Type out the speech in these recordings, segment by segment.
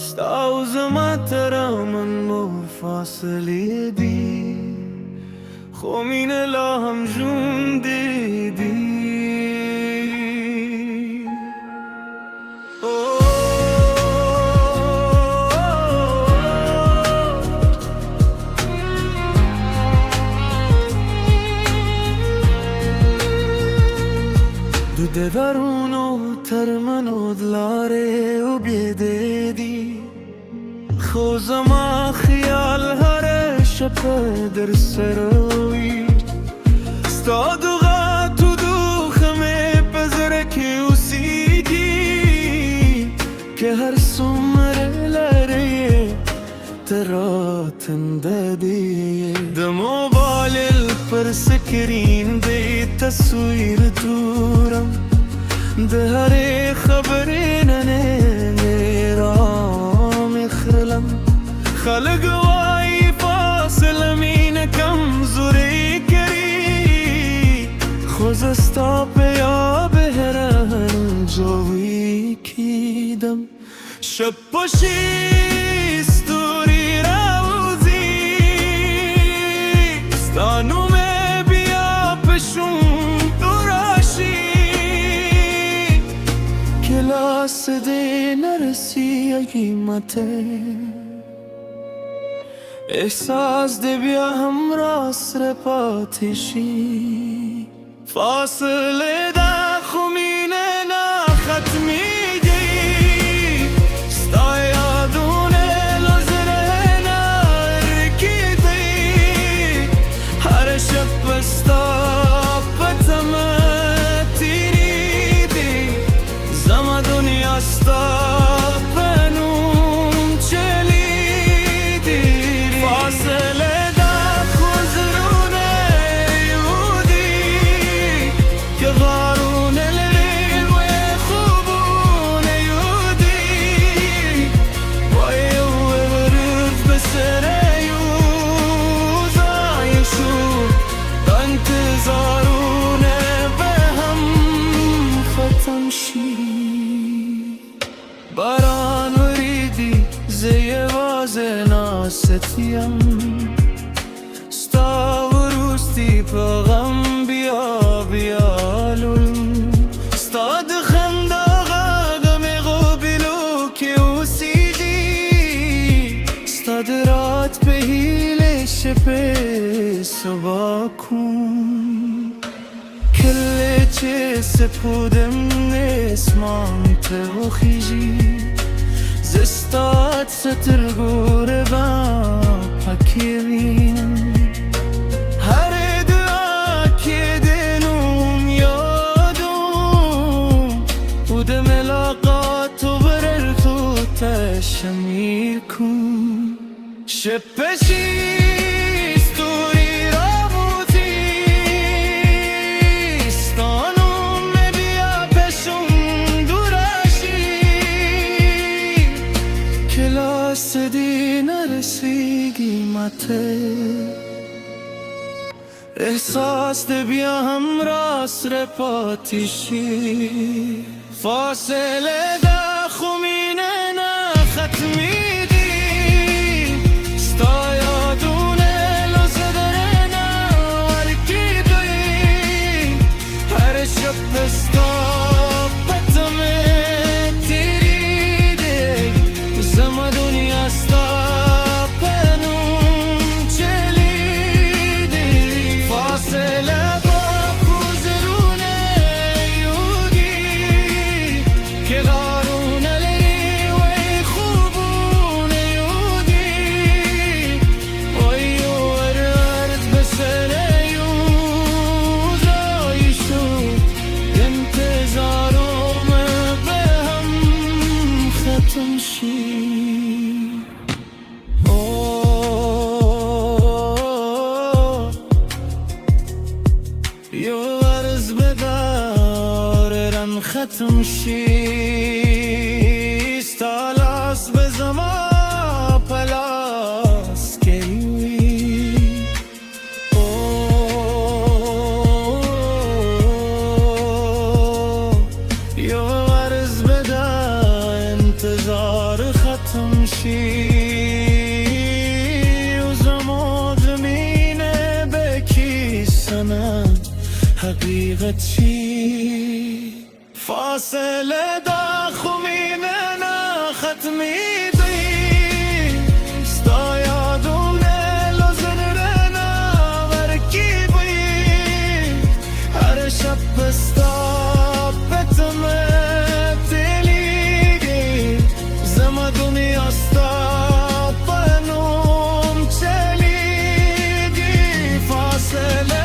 ستا زما تر من مو فاصله دی، خو مینه لا هم ژوندې دی. د درونو تر منو د لارې وبېدې دي، خو زما خیال هره شپه در سره وي. ستا دغه تودوخه مې په زړه کې اوسېږي، که هر څومره لرې ته راتنده دي. د موبایل پر سکرین دی تصویر دورم، د هرې خبرې نه رامخرلم. خلق وایي فاصله مینه کمزوري کوي، خو زه ستا په یاد هره جوی کیدم. شب پشی ستوری راوزی، ستا نومه بیا پشون تو راشی، کلاس دی نرسی قیمته. احساس دی بیا هم راست پاتی شی، فاصله دا خو مینه نه ختمیږي. ستا یادونه له زړه نه رکېږي، هره شپه ستا په تمه تېرېږي. زما دنیا ستا په نوم چلېږي. فاصله دا خو زړونه یو دي، که غارونه لري لوی خوبونه یو دي. وایي ورځ به سره یو ځای شو، دا انتظارونه به هم ختم شي. باران وریدي زه یوازې ناست یم، ستا وروستي پیغام بیا بیا لولم. ستا د خندا غږ مې غوبیلو کې اوسېږي، ستا د رات په هیلې شپې سبا کوم. کله چې سپودم اسمان ته وخیږي، زه ستا سترګو ربا پکې وینم. هرې دعا کې د نوم یادوم، او د ملاقاتو بررتو ته شمیر کوم. شب پشی ستوری راوزی، ستا نومه بیا پشون دو راشی، کلاس دی نرسی قیمته. احساس دی بیا هم راست پاتی شی، فاصله دا خو مینه نه ختمیږي. ستا یادونه له زړه نه ورکېږي، هره شپه ستا په تمه تېرېږي. زما دنیا ستا په نوم چلېږي. فاصله دا خو زړونه یو دي، که غارونه لري وایي خوبونه یو دي. وایي ورځ به سره یو ځای شو، انتظارونه به هم ختم شي. یو ورځ به دارن ختم شي، ستا لاس به زما په لاس کې وي. یو ورځ به دارن حقیقتی فاصله دا خومینه نا ختمی دی ستا یادونه لزن رنا ورکی بی هر شب بستا بتمه تلیگی زما دنیا ستا پنوم چلیگی فاصله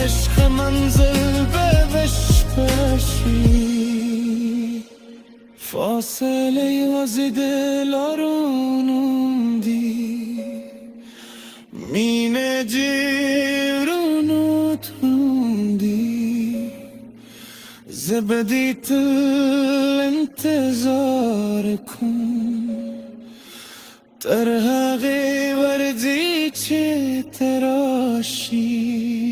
عشق منزل بهش پشی فاصله وزی دلارونم دی مینه جیرونتون دی زبدیت انتظار کن ترهاقی وردی چه تراشی